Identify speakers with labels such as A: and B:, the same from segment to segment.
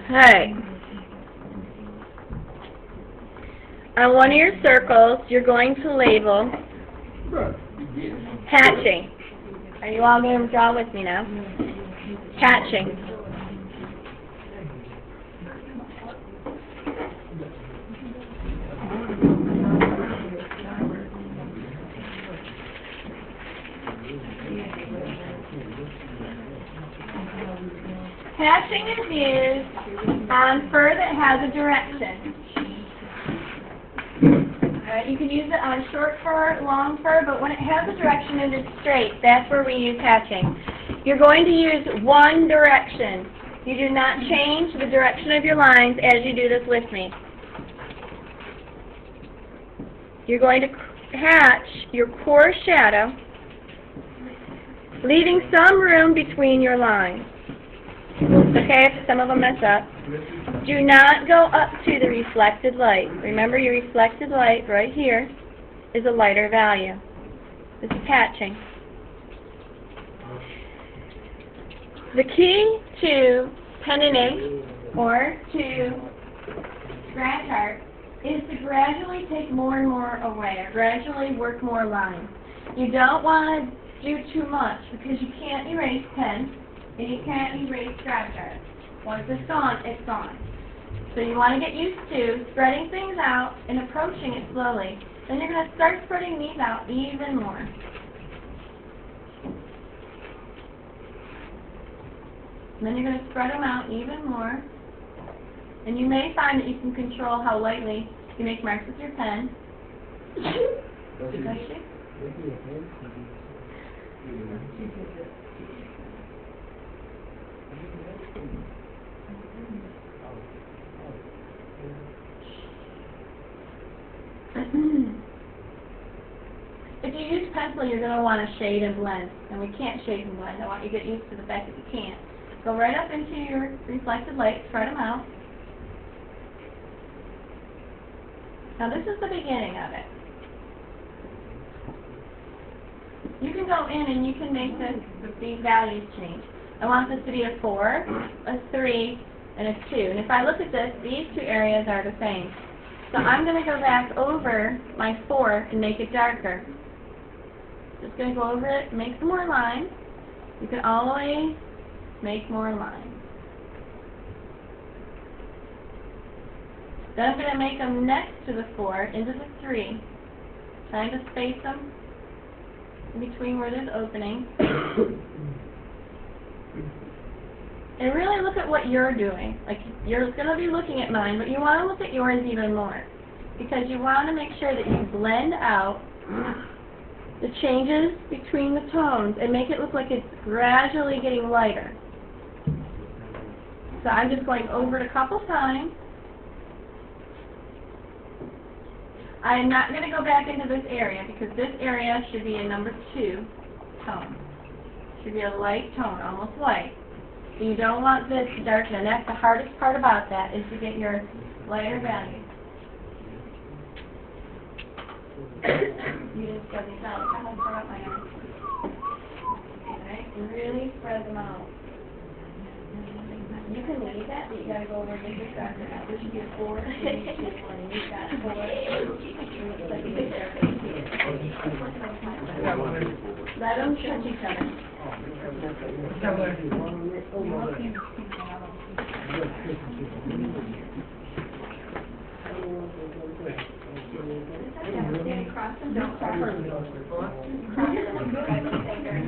A: Alright. On one of your circles, you're going to label hatching. Are you all going to draw with me now? Hatching. Hatching is used on fur that has a direction. Alright, you can use it on short fur, long fur, but when it has a direction and it's straight, that's where we use hatching. You're going to use one direction. You do not change the direction of your lines as you do this with me. You're going to hatch your core shadow, leaving some room between your lines. Okay, if some of them mess up. Do not go up to the reflected light. Remember, your reflected light right here is a lighter value. This is hatching. The key to pen and ink or to scratch art is to gradually take more and more away, or gradually work more lines. You don't want to do too much because you can't erase pen and you can't erase scratch art. Once it's gone, it's gone. So you want to get used to spreading things out and approaching it slowly. Then you're going to start spreading these out even more. And then you're going to spread them out even more. And you may find that you can control how lightly you make marks with your pen. If you use pencil, you're going to want to shade and blend. And we can't shade and blend. I want you to get used to the fact that you can't. Go right up into your reflected light, spread them out. Now this is the beginning of it. You can go in and you can make these values change. I want this to be a 4, a 3, and a 2. And if I look at this, these two areas are the same. So I'm going to go back over my 4 and make it darker. Just going to go over it, make some more lines. You can always make more lines. Then I'm going to make them next to the 4 into the 3. Trying to space them in between where there's openings. And really look at what you're doing. Like, you're going to be looking at mine, but you want to look at yours even more. Because you want to make sure that you blend out the changes between the tones and make it look like it's gradually getting lighter. So I'm just going over it a couple times. I am not going to go back into this area because this area should be a number 2 tone. Should be a light tone, almost white. So you don't want this to darken, and that's the hardest part about that, is to get your lighter value. You didn't spread these out. Look how far out my arm. Alright, and really spread them out. You can leave that, but you gotta go over and make your scratcher out. This should be a 4, 3, 2, 1, and you've got 4. Let them touch each other. Cross them, don't cross them. Cross them, spread the fingers.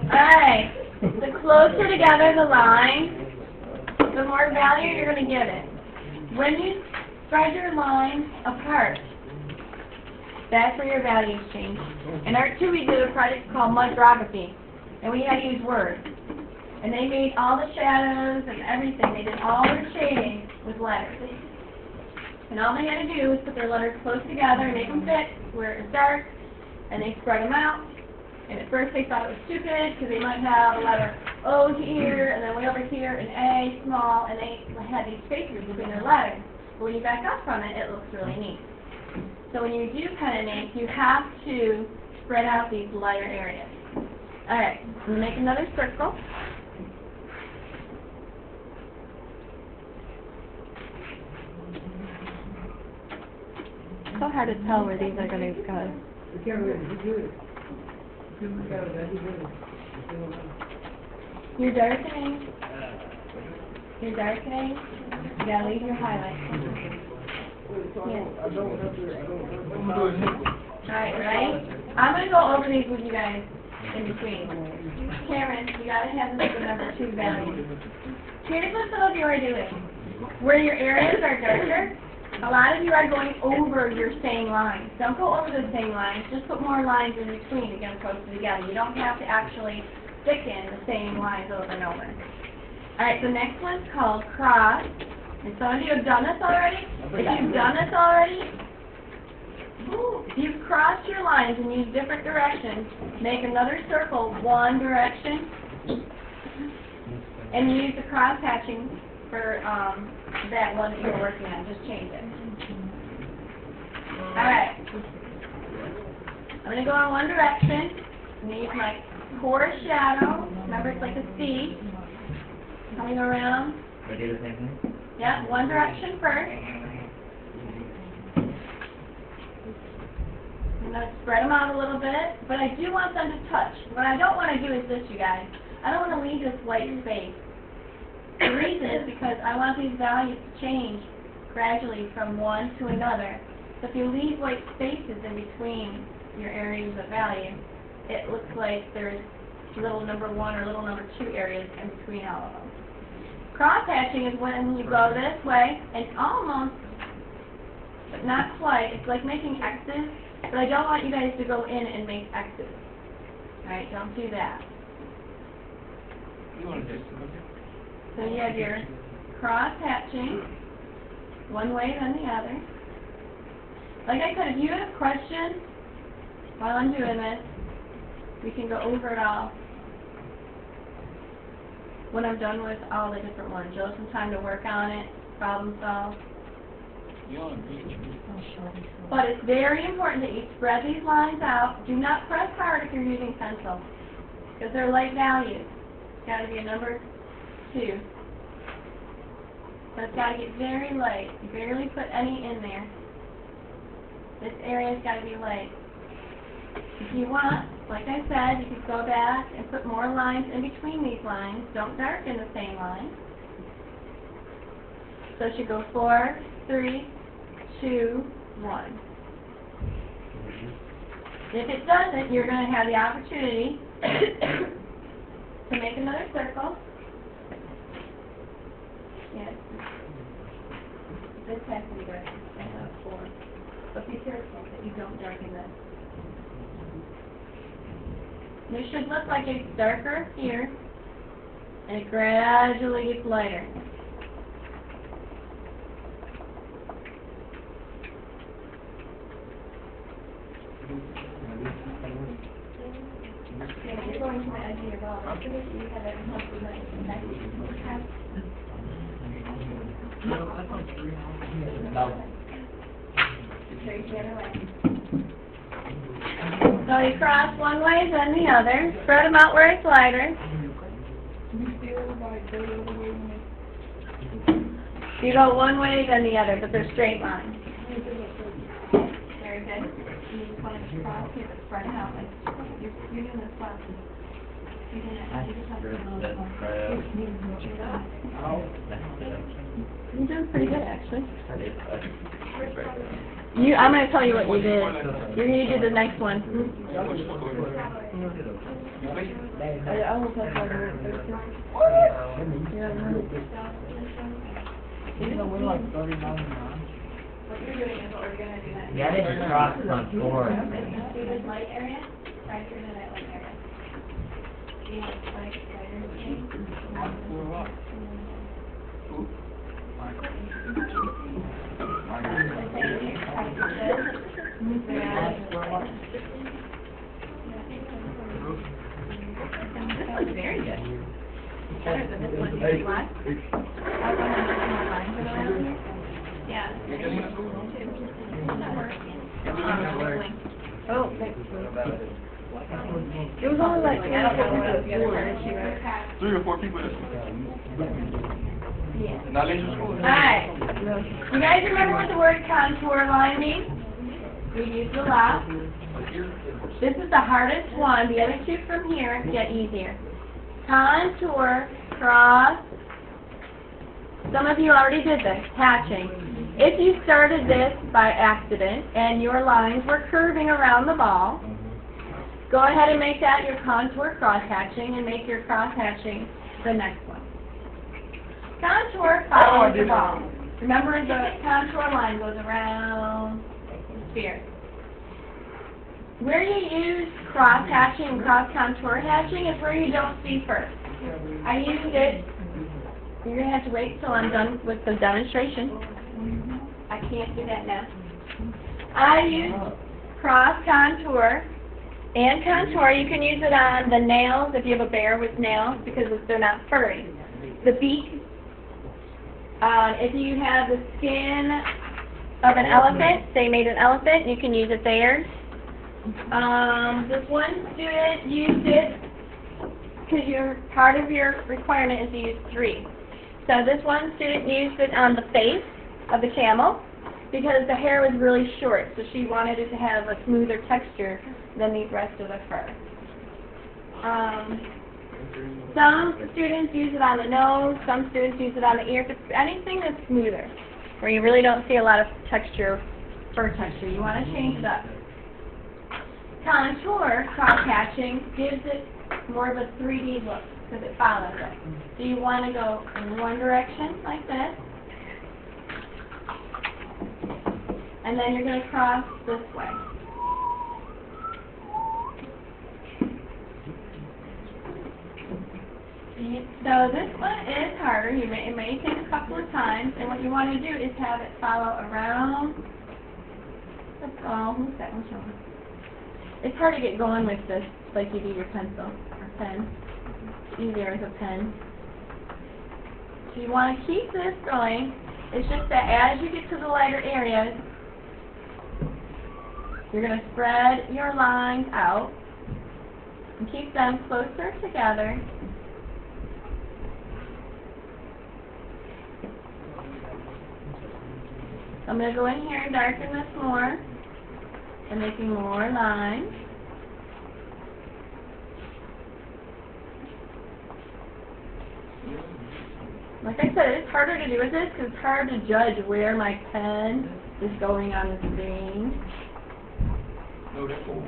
A: Alright, the closer together the line, the more value you're going to give it. When you spread your lines apart, that's where your values change. In Art 2 we did a project called Mudrography, and we had to use words. And they made all the shadows and everything. They did all their shading with letters. And all they had to do was put their letters close together and make them fit where it was dark, and they spread them out. And at first they thought it was stupid because they might have a letter O here, and then way over here an A, small, and they had these spaces between their letters. But when you back up from it, it looks really neat. So when you do pen and ink, you have to spread out these lighter areas. Alright, I'm going to make another circle. It's so hard to tell where these are going to go. You're darkening. You're darkening. You gotta leave your highlight. Yes. Alright, right? I'm gonna go over these with you guys in between. Cameron, you gotta have this number 2 value. Here's what some of you are doing. Where your areas are darker, a lot of you are going over your same lines. Don't go over the same lines, just put more lines in between to get them closer together. You don't have to actually stick in the same lines over and over. Alright, the next one's called cross. And some of you have done this already. If you've done this already, if you've crossed your lines and used different directions, make another circle one direction, and use the cross hatching for that one that you were working on. Just change it. Alright. I'm going to go in one direction. I'm going to use my core shadow. Remember, it's like a C. Coming around.
B: I do the same thing?
A: Yeah, one direction first. I'm going to spread them out a little bit, but I do want them to touch. What I don't want to do is this, you guys. I don't want to leave this white space. The reason is because I want these values to change gradually from one to another. So if you leave white spaces in between your areas of value, it looks like there's little number 1 or little number 2 areas in between all of them. Cross-hatching is when you go this way and almost, but not quite, it's like making X's, but I don't want you guys to go in and make X's. Alright, don't do that.
C: You want to just look at
A: So you have your cross-hatching, one way then the other. Like I said, if you have questions while I'm doing this, we can go over it all when I'm done with all the different ones. You'll have some time to work on it, problem solve.
C: you want to reach.
A: But it's very important that you spread these lines out. Do not press hard if you're using pencil, because they're light values. It's got to be a number 2. So it's got to get very light. You barely put any in there. This area's got to be light. If you want, like I said, you could go back and put more lines in between these lines. Don't darken the same line. So it should go 4, 3, 2, 1. If it doesn't, you're going to have the opportunity to make another circle. Yes. This has to be dark. I have 4. But be careful that you don't darken this. This should look like it's darker here, and it gradually gets lighter. Yeah, you're going to the edge of your ball. After this, you have it close to the neck.
B: No.
A: Straight the other way. So you cross one way, then the other. Spread them out where it's lighter. You go one way, then the other, but they're straight lines. Very good. You just want to cross here, but spread it out. Like you're doing this well. You're doing it. You just have to do a little more. You're doing pretty good, actually. I'm going to tell you what you did. You're going to do the next one. I almost have to What you're doing is what we're going to do next.
B: Yeah, I didn't cross on 4.
A: See this light area? Right through that light area. See this light area?
C: For what? Who?
A: This looks very good. Better than this one. Did you watch? I was wondering if more lines are around here. Yeah. It's not working. Oh, thanks. It was only like, I don't know what the other part she wrote.
C: 3 or 4 people.
A: Yeah.
C: Not in school.
A: Alright. You guys remember what the word contour line means? We use it a lot. This is the hardest one. The other two from here get easier. Contour, cross. Some of you already did this. Hatching. If you started this by accident and your lines were curving around the ball, go ahead and make that your contour cross hatching and make your cross hatching the next one. Contour follows the ball. Remember, the contour line goes around the sphere. Where you use cross hatching and cross contour hatching is where you don't see first. I used it. You're going to have to wait till I'm done with the demonstration. I can't do that now. I use cross contour and contour. You can use it on the nails if you have a bear with nails because they're not furry. The beak. If you have the skin of an elephant, they made an elephant, you can use it there. This one student used it because part of your requirement is to use 3. So this one student used it on the face of the camel because the hair was really short, so she wanted it to have a smoother texture than the rest of the fur. Some students use it on the nose, some students use it on the ear. If it's anything that's smoother, where you really don't see a lot of texture, fur texture, you want to change it up. Contour, cross-hatching, gives it more of a 3D look because it follows it. So you want to go in one direction like this, and then you're going to cross this way. So this one is harder. It may take a couple of times, and what you want to do is have it follow around the ball. Who's that one showing? It's hard to get going with this like you do your pencil or pen. It's easier with a pen. So you want to keep this going. It's just that as you get to the lighter areas, you're going to spread your lines out and keep them closer together. I'm going to go in here and darken this more and making more lines. Like I said, it's harder to do with this because it's hard to judge where my pen is going on the screen.
C: No, that's old.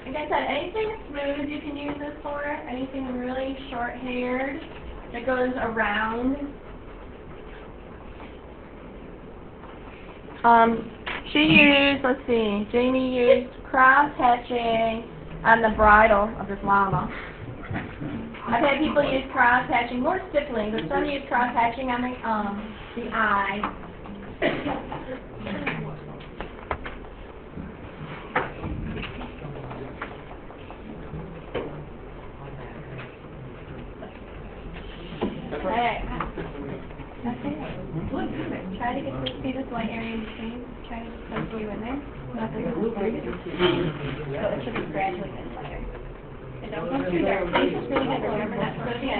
A: Like I said, anything smooth you can use this for. Anything really short-haired that goes around. She used, let's see, Jamie used cross-hatching on the bridle of this llama. I've had people use cross-hatching, more stippling, but some use cross-hatching on the eye. Alright. Okay. Try to get to see this white area in between. Try to just put you in there. Nothing to do. So it should be gradually getting lighter. And don't go too dark. It's just really good. Remember that's what it is.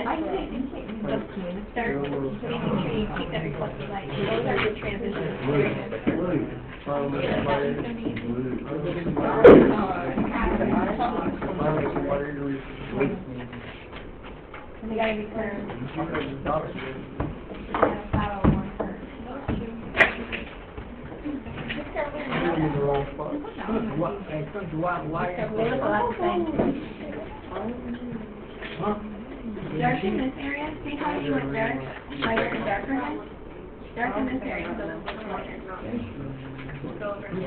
A: Just start making sure you keep that reflective light. Those are good transitions. Very good. Yeah, that one's going to be and they got to be curved. Yeah, follow one curve. Those two.
C: I'm in the wrong spot.
A: It's a beautiful thing. Dark in this area, see how you went dark, lighter and darker again? Dark in this area, so lighter. Go over here.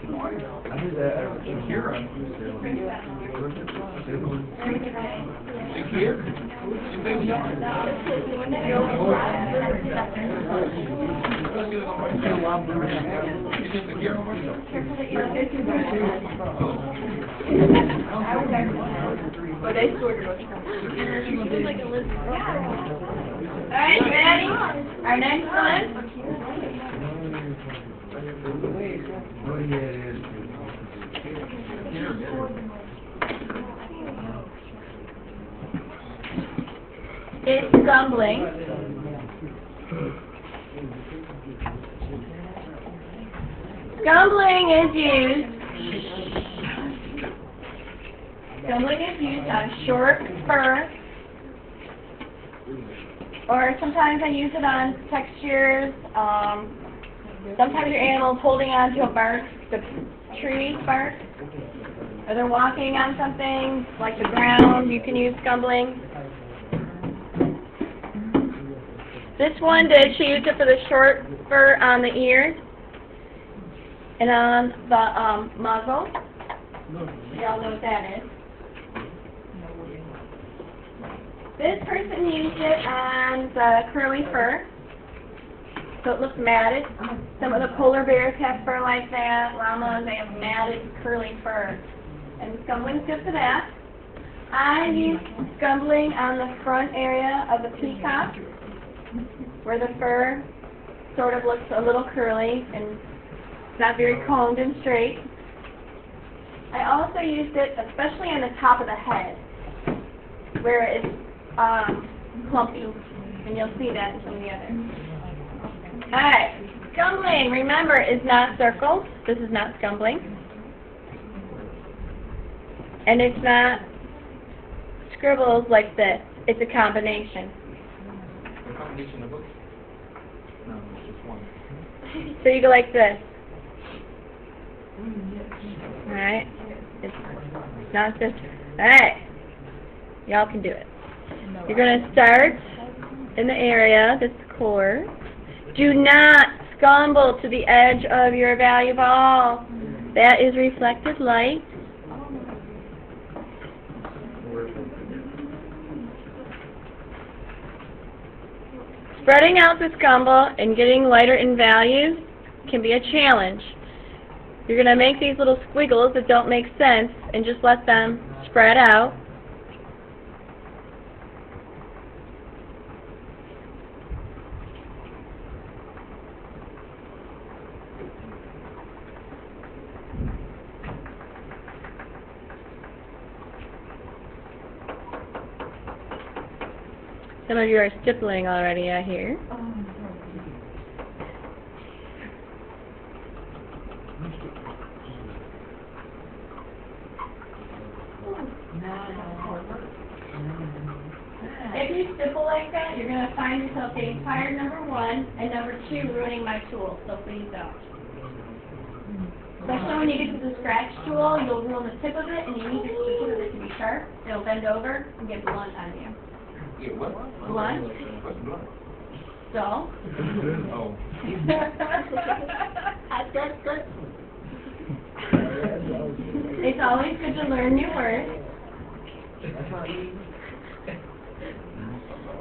C: I did that. I was in here.
A: Bring it back. Bring it back.
C: In here? In baby yard?
A: Careful that you don't get too much. But I scored it. She was like a lizard. Alright, ready? Our next one. It's scumbling. Scumbling is used on short fur, or sometimes I use it on textures. Sometimes your animal's holding on to a bark, the tree bark, or they're walking on something like the ground. You can use scumbling. This one did. She used it for the short fur on the ears and on the muzzle. Y'all know what that is. This person used it on the curly fur, so it looks matted. Some of the polar bears have fur like that. Llamas, they have matted, curly fur. And scumbling's good for that. I use scumbling on the front area of the peacock, where the fur sort of looks a little curly and it's not very combed and straight. I also used it especially on the top of the head, where it's clumpy, and you'll see that in some of the others. Alright, scumbling, remember, is not circles. This is not scumbling. And it's not scribbles like this. It's a combination.
C: The combination of books? No, it's just one.
A: So you go like this. Alright? It's not this. Alright. Y'all can do it. You're going to start in the area that's core. Do not scumble to the edge of your value ball. That is reflected light. Spreading out the scumble and getting lighter in values can be a challenge. You're going to make these little squiggles that don't make sense and just let them spread out. Some of you are stippling already, I hear. If you stipple like that, you're going to find yourself getting tired, number one, and number two, ruining my tool, so please don't. Especially when you get to the scratch tool, you'll ruin the tip of it, and you need the tip of it to be sharp. It'll bend over and get blunt on you.
C: Yeah, what?
A: Blunt?
C: What's blunt?
A: Dull.
C: Oh.
A: It's always good to learn new words.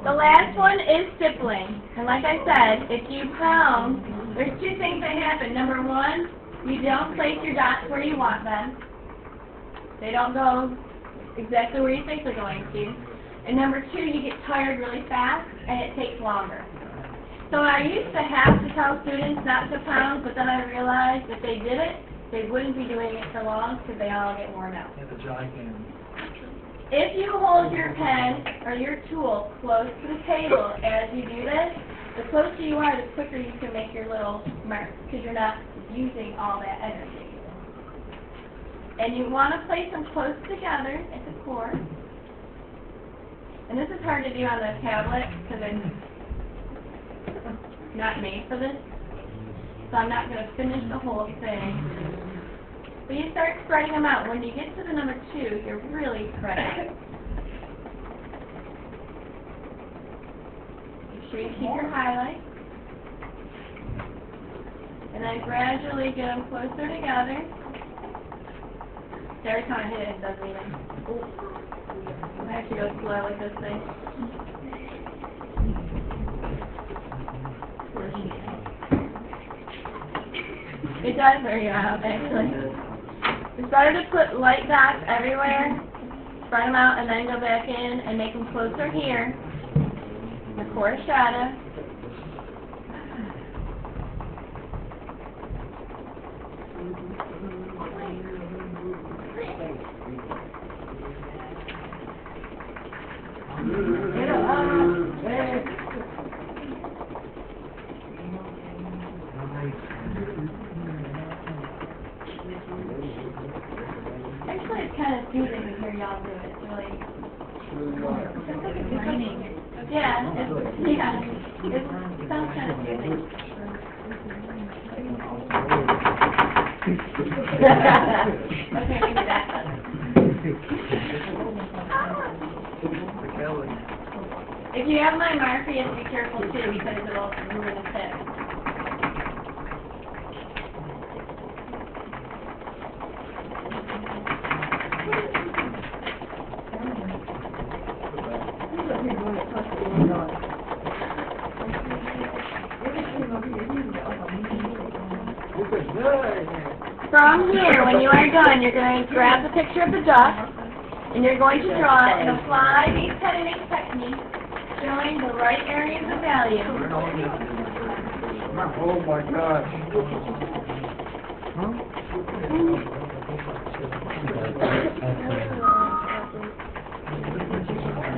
A: The last one is stippling. And like I said, if you pound, there's two things that happen. Number one, you don't place your dots where you want them. They don't go exactly where you think they're going to. And number two, you get tired really fast, and it takes longer. So I used to have to tell students not to pound, but then I realized if they did it, they wouldn't be doing it for long because they all get worn out. If you hold your pen or your tool close to the table as you do this, the closer you are, the quicker you can make your little marks because you're not using all that energy. And you want to place them close together at the core. And this is hard to do on the tablet because it's not made for this. so I'm not going to finish the whole thing. But you start spreading them out. When you get to the number 2, you're really spreading. Make sure you keep your highlights. And then gradually get them closer together. Every time I hit it, it doesn't even. I have to go slow with this thing. It does wear you out, actually. It's better to put light dots everywhere, spread them out, and then go back in and make them closer here. The core shadow. Actually, it's kind of soothing to hear y'all do it. It's really, yeah, it sounds kind of soothing. Okay, maybe that does. If you have my marker, you have to be careful too because it'll ruin the tip. From here, when you are done, you're going to grab the picture of the duck, and you're going to draw and apply these pen and ink techniques, showing the right areas of value.
D: Oh my gosh.